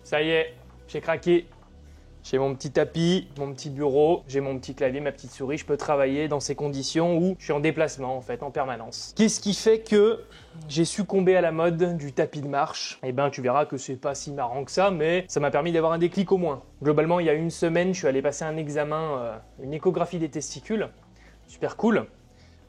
Ça y est, j'ai craqué. J'ai mon petit tapis, mon petit bureau, j'ai mon petit clavier, ma petite souris. Je peux travailler dans ces conditions où je suis en déplacement en fait, en permanence. Qu'est-ce qui fait que j'ai succombé à la mode du tapis de marche? Eh ben, tu verras que c'est pas si marrant que ça, mais ça m'a permis d'avoir un déclic au moins. Globalement, il y a une semaine, je suis allé passer un examen, une échographie des testicules. Super cool.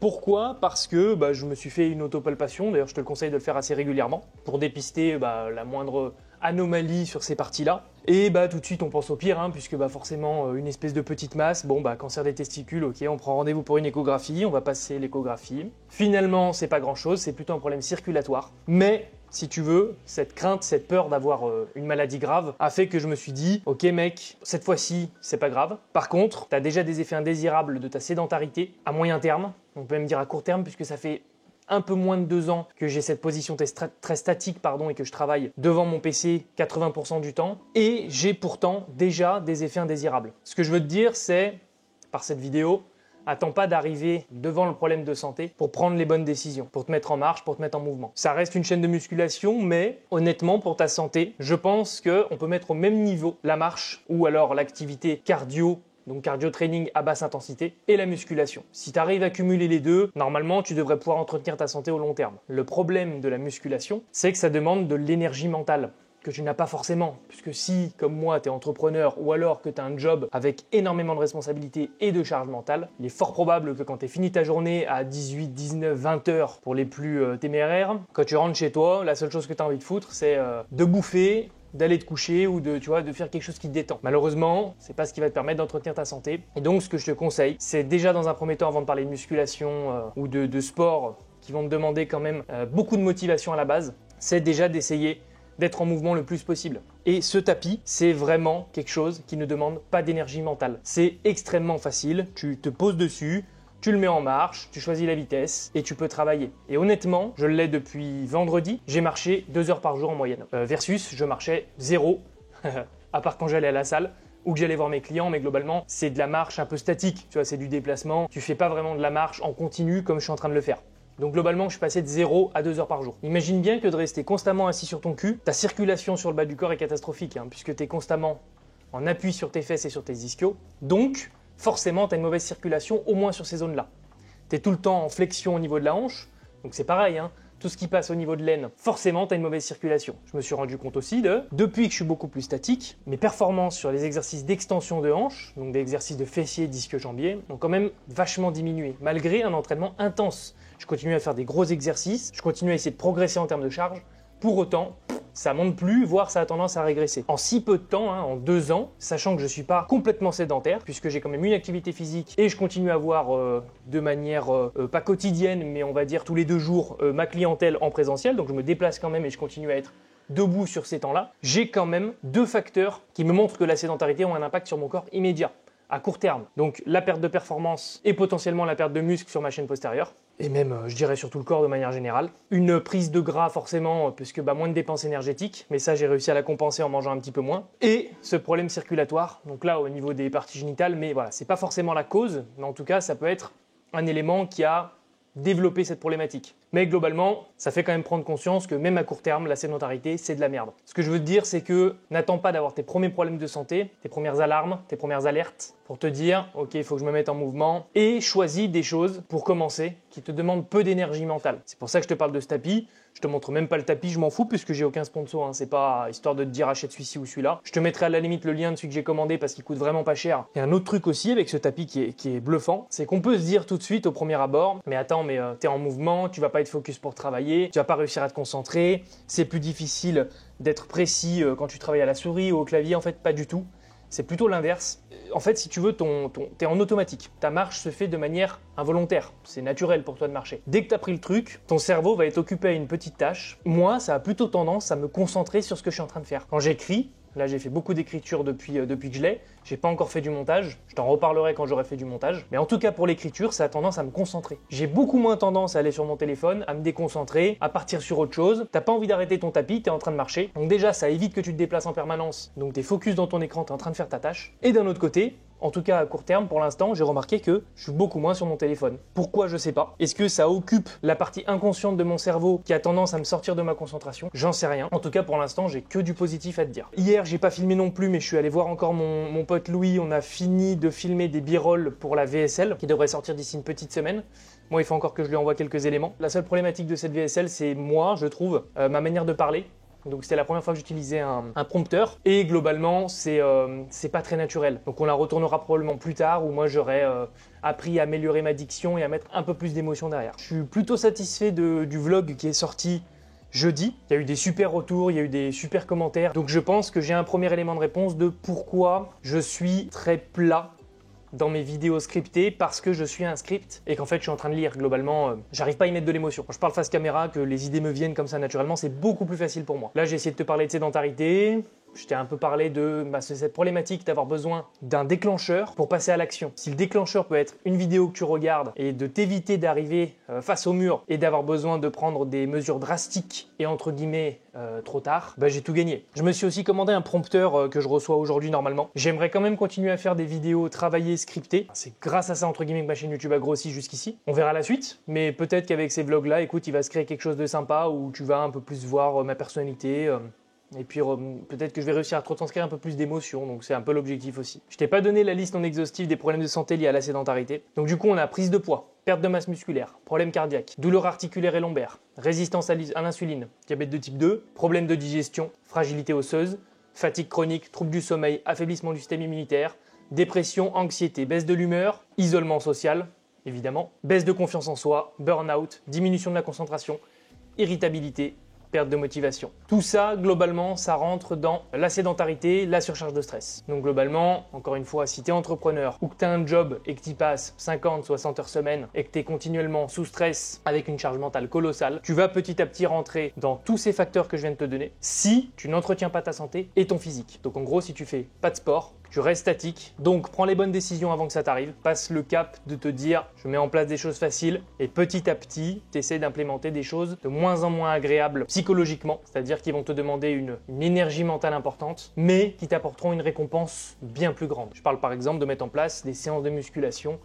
Pourquoi? Parce que je me suis fait une autopalpation, d'ailleurs je te le conseille de le faire assez régulièrement, pour dépister la moindre anomalie sur ces parties-là. Et tout de suite on pense au pire, puisque forcément une espèce de petite masse, cancer des testicules, ok, on prend rendez-vous pour une échographie, on va passer l'échographie. Finalement c'est pas grand-chose, c'est plutôt un problème circulatoire, mais si tu veux, cette crainte, cette peur d'avoir une maladie grave a fait que je me suis dit, ok mec, cette fois-ci, c'est pas grave. Par contre, tu as déjà des effets indésirables de ta sédentarité à moyen terme, on peut même dire à court terme, puisque ça fait un peu moins de 2 ans que j'ai cette position très statique et que je travaille devant mon PC 80% du temps. Et j'ai pourtant déjà des effets indésirables. Ce que je veux te dire, c'est, par cette vidéo, attends pas d'arriver devant le problème de santé pour prendre les bonnes décisions, pour te mettre en marche, pour te mettre en mouvement. Ça reste une chaîne de musculation, mais honnêtement, pour ta santé, je pense qu'on peut mettre au même niveau la marche ou alors l'activité cardio, donc cardio-training à basse intensité, et la musculation. Si tu arrives à cumuler les deux, normalement, tu devrais pouvoir entretenir ta santé au long terme. Le problème de la musculation, c'est que ça demande de l'énergie mentale, que tu n'as pas forcément. Puisque si, comme moi, tu es entrepreneur ou alors que tu as un job avec énormément de responsabilités et de charge mentale, il est fort probable que quand tu as fini ta journée à 18, 19, 20 heures pour les plus téméraires, quand tu rentres chez toi, la seule chose que tu as envie de foutre, c'est de bouffer, d'aller te coucher ou de faire quelque chose qui te détend. Malheureusement, c'est pas ce qui va te permettre d'entretenir ta santé. Et donc, ce que je te conseille, c'est déjà dans un premier temps, avant de parler de musculation ou de sport qui vont te demander quand même beaucoup de motivation à la base, c'est déjà d'essayer d'être en mouvement le plus possible. Et ce tapis, c'est vraiment quelque chose qui ne demande pas d'énergie mentale. C'est extrêmement facile, tu te poses dessus, tu le mets en marche, tu choisis la vitesse et tu peux travailler. Et honnêtement, je l'ai depuis vendredi, j'ai marché 2 heures par jour en moyenne. Versus, je marchais 0, à part quand j'allais à la salle ou que j'allais voir mes clients, mais globalement, c'est de la marche un peu statique. Tu vois, c'est du déplacement. Tu fais pas vraiment de la marche en continu comme je suis en train de le faire. Donc globalement, je suis passé de 0 à 2 heures par jour. Imagine bien que de rester constamment assis sur ton cul, ta circulation sur le bas du corps est catastrophique, puisque tu es constamment en appui sur tes fesses et sur tes ischios. Donc, forcément, tu as une mauvaise circulation, au moins sur ces zones-là. Tu es tout le temps en flexion au niveau de la hanche, donc c'est pareil, tout ce qui passe au niveau de l'aine, forcément, tu as une mauvaise circulation. Je me suis rendu compte aussi depuis que je suis beaucoup plus statique, mes performances sur les exercices d'extension de hanche, donc des exercices de fessiers, disque-jambier, ont quand même vachement diminué, malgré un entraînement intense. Je continue à faire des gros exercices, je continue à essayer de progresser en termes de charge, pour autant, ça monte plus, voire ça a tendance à régresser. En si peu de temps, en 2 ans, sachant que je ne suis pas complètement sédentaire, puisque j'ai quand même une activité physique et je continue à voir de manière pas quotidienne, mais on va dire tous les 2 jours, ma clientèle en présentiel, donc je me déplace quand même et je continue à être debout sur ces temps-là, j'ai quand même 2 facteurs qui me montrent que la sédentarité a un impact sur mon corps immédiat, à court terme. Donc la perte de performance et potentiellement la perte de muscle sur ma chaîne postérieure, et même, je dirais, sur tout le corps de manière générale. Une prise de gras forcément, puisque moins de dépenses énergétiques, mais ça j'ai réussi à la compenser en mangeant un petit peu moins. Et ce problème circulatoire, donc là au niveau des parties génitales, mais voilà, c'est pas forcément la cause, mais en tout cas ça peut être un élément qui a développé cette problématique. Mais globalement, ça fait quand même prendre conscience que même à court terme, la sédentarité, c'est de la merde. Ce que je veux te dire, c'est que n'attends pas d'avoir tes premiers problèmes de santé, tes premières alarmes, tes premières alertes, pour te dire, ok, il faut que je me mette en mouvement, et choisis des choses, pour commencer, qui te demandent peu d'énergie mentale. C'est pour ça que je te parle de ce tapis. Je te montre même pas le tapis, je m'en fous, puisque j'ai aucun sponsor, c'est pas histoire de te dire achète celui-ci ou celui-là. Je te mettrai à la limite le lien de celui que j'ai commandé parce qu'il coûte vraiment pas cher. Il y a un autre truc aussi avec ce tapis qui est bluffant, c'est qu'on peut se dire tout de suite au premier abord, mais attends, mais t'es en mouvement, tu vas pas être focus pour travailler, tu vas pas réussir à te concentrer, c'est plus difficile d'être précis quand tu travailles à la souris ou au clavier. En fait, pas du tout. C'est plutôt l'inverse. En fait, si tu veux, t'es en automatique. Ta marche se fait de manière involontaire. C'est naturel pour toi de marcher. Dès que tu as pris le truc, ton cerveau va être occupé à une petite tâche. Moi, ça a plutôt tendance à me concentrer sur ce que je suis en train de faire. Quand j'écris, Là, j'ai fait beaucoup d'écriture depuis que je l'ai. J'ai pas encore fait du montage. Je t'en reparlerai quand j'aurai fait du montage. Mais en tout cas, pour l'écriture, ça a tendance à me concentrer. J'ai beaucoup moins tendance à aller sur mon téléphone, à me déconcentrer, à partir sur autre chose. T'as pas envie d'arrêter ton tapis, t'es en train de marcher. Donc déjà, ça évite que tu te déplaces en permanence. Donc t'es focus dans ton écran, t'es en train de faire ta tâche. Et d'un autre côté, en tout cas à court terme, pour l'instant, j'ai remarqué que je suis beaucoup moins sur mon téléphone. Pourquoi, je sais pas. Est-ce que ça occupe la partie inconsciente de mon cerveau qui a tendance à me sortir de ma concentration? J'en sais rien. En tout cas, pour l'instant, j'ai que du positif à te dire. Hier, j'ai pas filmé non plus, mais je suis allé voir encore mon pote Louis. On a fini de filmer des b-rolls pour la VSL qui devrait sortir d'ici une petite semaine. Moi, il faut encore que je lui envoie quelques éléments. La seule problématique de cette VSL, c'est moi, je trouve, ma manière de parler. Donc c'était la première fois que j'utilisais un prompteur et globalement c'est pas très naturel. Donc on la retournera probablement plus tard où moi j'aurais appris à améliorer ma diction et à mettre un peu plus d'émotion derrière. Je suis plutôt satisfait du vlog qui est sorti jeudi. Il y a eu des super retours, il y a eu des super commentaires. Donc je pense que j'ai un premier élément de réponse de pourquoi je suis très plat dans mes vidéos scriptées parce que je suis un script et qu'en fait je suis en train de lire. Globalement, j'arrive pas à y mettre de l'émotion. Quand je parle face caméra, que les idées me viennent comme ça naturellement, c'est beaucoup plus facile pour moi. Là, j'ai essayé de te parler de sédentarité. Je t'ai un peu parlé de cette problématique d'avoir besoin d'un déclencheur pour passer à l'action. Si le déclencheur peut être une vidéo que tu regardes et de t'éviter d'arriver face au mur et d'avoir besoin de prendre des mesures drastiques et entre guillemets trop tard, bah, j'ai tout gagné. Je me suis aussi commandé un prompteur que je reçois aujourd'hui normalement. J'aimerais quand même continuer à faire des vidéos travaillées, scriptées. C'est grâce à ça entre guillemets que ma chaîne YouTube a grossi jusqu'ici. On verra la suite, mais peut-être qu'avec ces vlogs là, écoute, il va se créer quelque chose de sympa où tu vas un peu plus voir ma personnalité. Et puis peut-être que je vais réussir à te retranscrire un peu plus d'émotions, donc c'est un peu l'objectif aussi. Je t'ai pas donné la liste non exhaustive des problèmes de santé liés à la sédentarité. Donc du coup on a prise de poids, perte de masse musculaire, problème cardiaque, douleur articulaire et lombaire, résistance à l'insuline, diabète de type 2, problème de digestion, fragilité osseuse, fatigue chronique, troubles du sommeil, affaiblissement du système immunitaire, dépression, anxiété, baisse de l'humeur, isolement social, évidemment, baisse de confiance en soi, burn-out, diminution de la concentration, irritabilité, perte de motivation. Tout ça, globalement, ça rentre dans la sédentarité, la surcharge de stress. Donc globalement, encore une fois, si tu es entrepreneur ou que tu as un job et que tu passes 50, 60 heures semaine et que tu es continuellement sous stress avec une charge mentale colossale, tu vas petit à petit rentrer dans tous ces facteurs que je viens de te donner si tu n'entretiens pas ta santé et ton physique. Donc en gros, si tu fais pas de sport, tu restes statique, donc prends les bonnes décisions avant que ça t'arrive. Passe le cap de te dire, je mets en place des choses faciles et petit à petit, tu essaies d'implémenter des choses de moins en moins agréables psychologiquement, c'est-à-dire qui vont te demander une énergie mentale importante, mais qui t'apporteront une récompense bien plus grande. Je parle par exemple de mettre en place des séances de musculation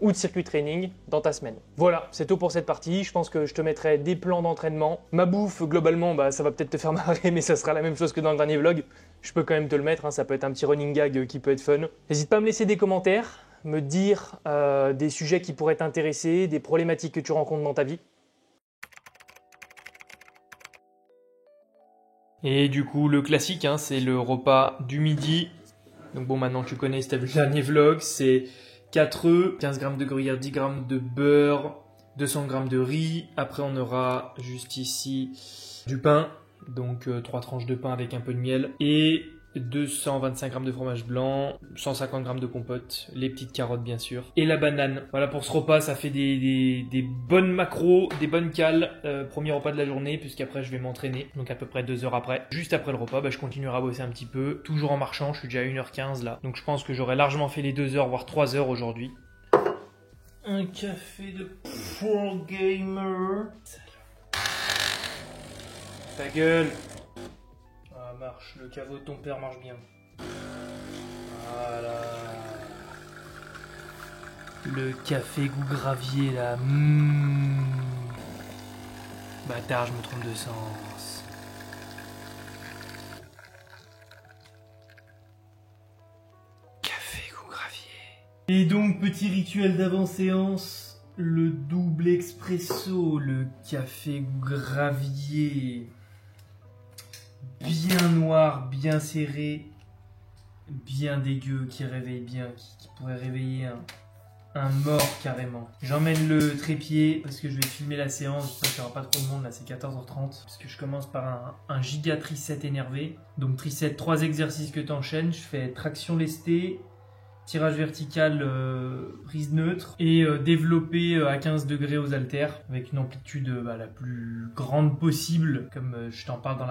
ou de circuit training dans ta semaine. Voilà, c'est tout pour cette partie. Je pense que je te mettrai des plans d'entraînement. Ma bouffe, globalement, bah, ça va peut-être te faire marrer, mais ça sera la même chose que dans le dernier vlog. Je peux quand même te le mettre, hein, ça peut être un petit running gag qui peut être fun. N'hésite pas à me laisser des commentaires, me dire des sujets qui pourraient t'intéresser, des problématiques que tu rencontres dans ta vie. Et du coup, le classique, hein, c'est le repas du midi. Donc bon, maintenant tu connais, si t'as vu le dernier vlog, c'est 4 œufs, 15 g de gruyère, 10 g de beurre, 200 g de riz. Après, on aura juste ici du pain, donc 3 tranches de pain avec un peu de miel. Et 225 g de fromage blanc, 150 g de compote, les petites carottes bien sûr, et la banane. Voilà pour ce repas, ça fait des bonnes macros, des bonnes cales. Premier repas de la journée, puisqu'après je vais m'entraîner, donc à peu près 2 heures après. Juste après le repas, bah, je continuerai à bosser un petit peu, toujours en marchant, je suis déjà à 1h15 là. Donc je pense que j'aurai largement fait les 2 heures, voire 3 heures aujourd'hui. Un café de pro gamer. Ta gueule. Marche, le caveau de ton père marche bien. Voilà. Le café goût gravier là. Bâtard, je me trompe de sens. Café goût gravier. Et donc, petit rituel d'avant-séance. Le double expresso, le café goût gravier. Bien noir, bien serré, bien dégueu, qui réveille bien, qui pourrait réveiller un mort carrément. J'emmène le trépied parce que je vais filmer la séance, j'espère qu'il n'y aura pas trop de monde, là c'est 14h30. Parce que je commence par un giga tricep énervé. Donc tricep, 3 exercices que tu enchaînes, je fais traction lestée, tirage vertical, prise neutre et développé à 15 degrés aux haltères avec une amplitude la plus grande possible comme je t'en parle dans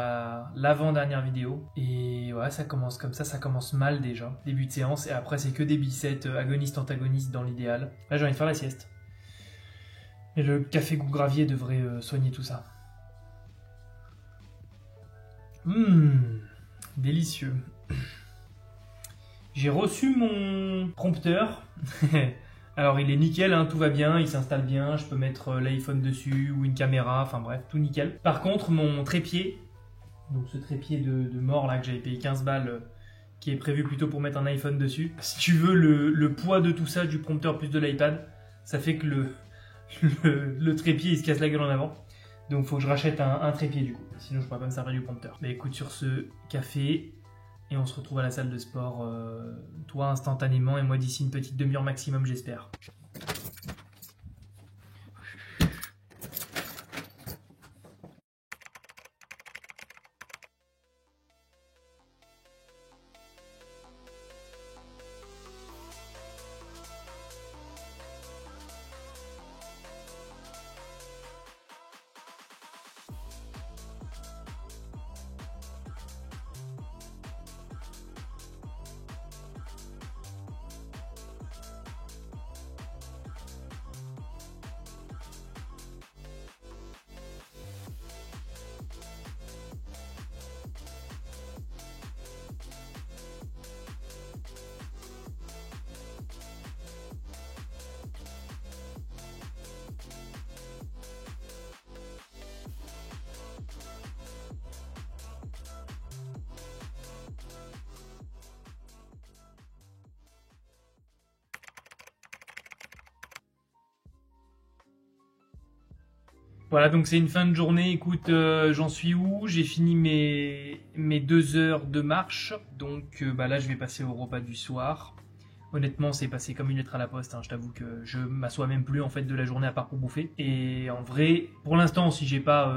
l'avant-dernière vidéo. Et ouais, ça commence comme ça commence mal déjà, début de séance, et après c'est que des biceps agonistes-antagonistes dans l'idéal. Là j'ai envie de faire la sieste. Et le café goût gravier devrait soigner tout ça. Délicieux. J'ai reçu mon prompteur. Alors il est nickel, hein, tout va bien, il s'installe bien, je peux mettre l'iPhone dessus ou une caméra, enfin bref, tout nickel. Par contre, mon trépied, donc ce trépied de mort là que j'avais payé 15 balles, qui est prévu plutôt pour mettre un iPhone dessus. Si tu veux, le poids de tout ça, du prompteur plus de l'iPad, ça fait que le trépied il se casse la gueule en avant. Donc il faut que je rachète un trépied du coup, sinon je pourrais pas me servir du prompteur. Mais écoute, sur ce café, et on se retrouve à la salle de sport, toi instantanément et moi d'ici une petite demi-heure maximum j'espère. Voilà, donc c'est une fin de journée. Écoute, j'en suis où? J'ai fini mes 2 heures de marche. Donc là, je vais passer au repas du soir. Honnêtement, c'est passé comme une lettre à la poste, hein. Je t'avoue que je m'assois même plus en fait de la journée à part pour bouffer. Et en vrai, pour l'instant, si j'ai pas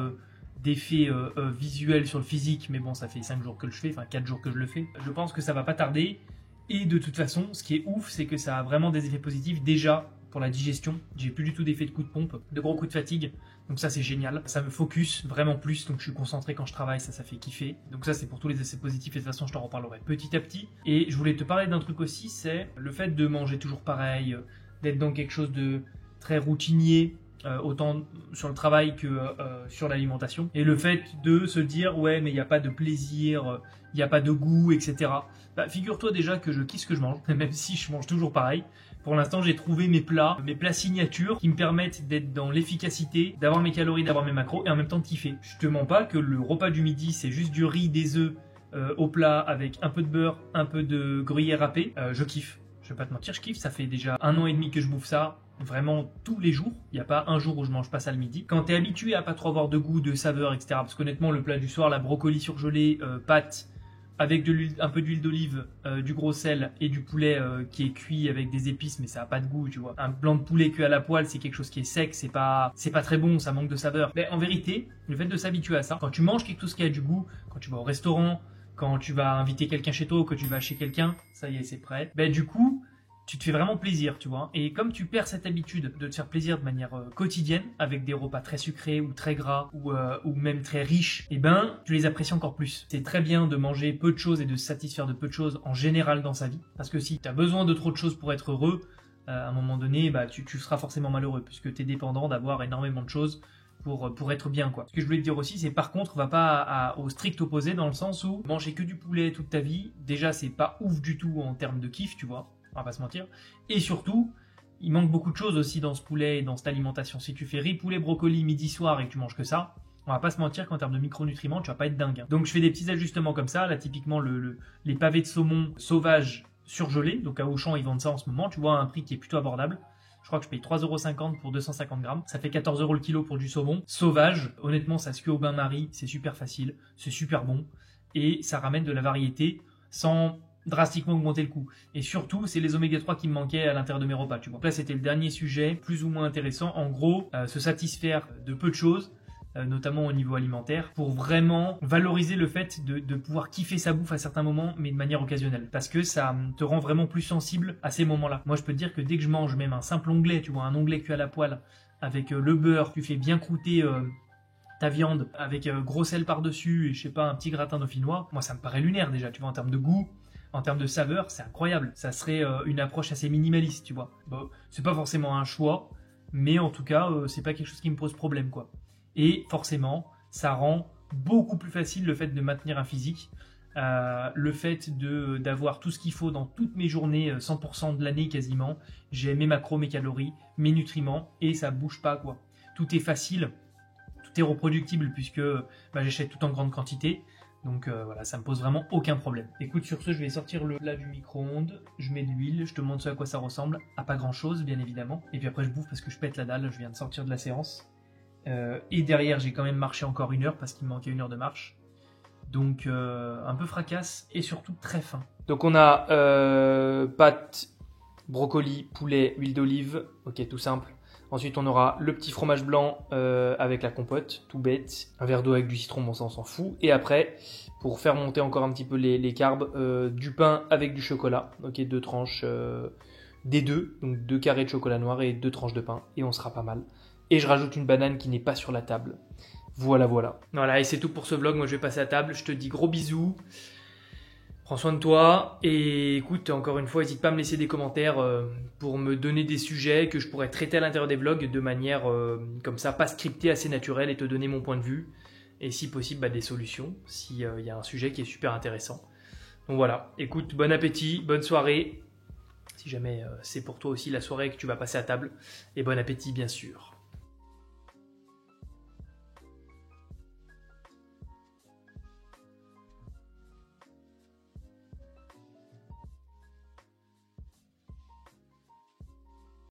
d'effet visuel sur le physique, mais bon, ça fait 5 jours que je fais, enfin 4 jours que je le fais, je pense que ça va pas tarder. Et de toute façon, ce qui est ouf, c'est que ça a vraiment des effets positifs déjà pour la digestion. J'ai plus du tout d'effet de coup de pompe, de gros coups de fatigue. Donc ça, c'est génial. Ça me focus vraiment plus, donc je suis concentré quand je travaille, ça fait kiffer. Donc ça, c'est pour tous les effets positifs et de toute façon, je t'en reparlerai petit à petit. Et je voulais te parler d'un truc aussi, c'est le fait de manger toujours pareil, d'être dans quelque chose de très routinier, autant sur le travail que sur l'alimentation. Et le fait de se dire, ouais, mais il n'y a pas de plaisir, il n'y a pas de goût, etc. Bah, figure-toi déjà que je kiffe ce que je mange, même si je mange toujours pareil. Pour l'instant, j'ai trouvé mes plats signatures qui me permettent d'être dans l'efficacité, d'avoir mes calories, d'avoir mes macros et en même temps de kiffer. Je te mens pas que le repas du midi, c'est juste du riz, des œufs au plat avec un peu de beurre, un peu de gruyère râpé. Je kiffe. Je vais pas te mentir, je kiffe. Ça fait déjà 1 an et demi que je bouffe ça. Vraiment tous les jours, il n'y a pas un jour où je mange pas ça le midi. Quand tu es habitué à pas trop avoir de goût, de saveur, etc. Parce qu'honnêtement, le plat du soir, la brocoli surgelée, pâtes, avec un peu d'huile d'olive, du gros sel et du poulet qui est cuit avec des épices, mais ça n'a pas de goût, tu vois. Un blanc de poulet cuit à la poêle, c'est quelque chose qui est sec, c'est pas très bon, ça manque de saveur. Mais en vérité, le fait de s'habituer à ça, quand tu manges quelque chose qui a du goût, quand tu vas au restaurant, quand tu vas inviter quelqu'un chez toi ou que tu vas chez quelqu'un, ça y est, c'est prêt. Du coup, tu te fais vraiment plaisir, tu vois. Et comme tu perds cette habitude de te faire plaisir de manière quotidienne, avec des repas très sucrés ou très gras ou même très riches, tu les apprécies encore plus. C'est très bien de manger peu de choses et de se satisfaire de peu de choses en général dans sa vie. Parce que si tu as besoin de trop de choses pour être heureux, à un moment donné, tu seras forcément malheureux puisque tu es dépendant d'avoir énormément de choses pour être bien, quoi. Ce que je voulais te dire aussi, c'est par contre, va pas au strict opposé dans le sens où manger que du poulet toute ta vie, déjà, c'est pas ouf du tout en termes de kiff, tu vois. On va pas se mentir. Et surtout, il manque beaucoup de choses aussi dans ce poulet et dans cette alimentation. Si tu fais riz, poulet, brocoli, midi, soir et que tu manges que ça, on va pas se mentir qu'en termes de micronutriments, tu vas pas être dingue, hein. Donc je fais des petits ajustements comme ça. Là, typiquement, les pavés de saumon sauvages surgelés. Donc à Auchan, ils vendent ça en ce moment. Tu vois, à un prix qui est plutôt abordable. Je crois que je paye 3,50 € pour 250 grammes. Ça fait 14 € le kilo pour du saumon sauvage. Honnêtement, ça se cuit au bain-marie. C'est super facile. C'est super bon. Et ça ramène de la variété sans drastiquement augmenter le coût. Et surtout, c'est les oméga 3 qui me manquaient à l'intérieur de mes repas, tu vois. Donc là, c'était le dernier sujet, plus ou moins intéressant. En gros, se satisfaire de peu de choses, notamment au niveau alimentaire, pour vraiment valoriser le fait de pouvoir kiffer sa bouffe à certains moments, mais de manière occasionnelle. Parce que ça te rend vraiment plus sensible à ces moments-là. Moi, je peux te dire que dès que je mange même un simple onglet, tu vois, un onglet cuit à la poêle, avec le beurre, tu fais bien croûter ta viande, avec gros sel par-dessus, et je sais pas, un petit gratin dauphinois, moi, ça me paraît lunaire déjà, tu vois, en termes de goût. En termes de saveur, c'est incroyable. Ça serait une approche assez minimaliste, tu vois. Bon, c'est pas forcément un choix, mais en tout cas, c'est pas quelque chose qui me pose problème, quoi. Et forcément, ça rend beaucoup plus facile le fait de maintenir un physique, le fait d'avoir tout ce qu'il faut dans toutes mes journées, 100% de l'année quasiment. J'ai mes macros, mes calories, mes nutriments, et ça bouge pas, quoi. Tout est facile, tout est reproductible puisque j'achète tout en grande quantité. Donc voilà, ça me pose vraiment aucun problème. Écoute, sur ce, je vais sortir le plat du micro-ondes, je mets de l'huile, je te montre ce à quoi ça ressemble, à pas grand chose bien évidemment, et puis après je bouffe parce que je pète la dalle, je viens de sortir de la séance. Et derrière j'ai quand même marché encore 1 heure parce qu'il me manquait 1 heure de marche. Donc un peu fracasse et surtout très faim. Donc on a pâtes, brocoli, poulet, huile d'olive, ok, tout simple. Ensuite, on aura le petit fromage blanc avec la compote, tout bête. Un verre d'eau avec du citron, bon ça on s'en fout. Et après, pour faire monter encore un petit peu les carbs, du pain avec du chocolat. Ok, 2 tranches des deux, donc 2 carrés de chocolat noir et 2 tranches de pain. Et on sera pas mal. Et je rajoute une banane qui n'est pas sur la table. Voilà, voilà. Voilà, et c'est tout pour ce vlog. Moi, je vais passer à table. Je te dis gros bisous. Prends soin de toi et écoute, encore une fois, n'hésite pas à me laisser des commentaires pour me donner des sujets que je pourrais traiter à l'intérieur des vlogs de manière comme ça, pas scriptée, assez naturelle et te donner mon point de vue et si possible des solutions s'il y a un sujet qui est super intéressant. Donc voilà, écoute, bon appétit, bonne soirée, si jamais c'est pour toi aussi la soirée que tu vas passer à table et bon appétit bien sûr.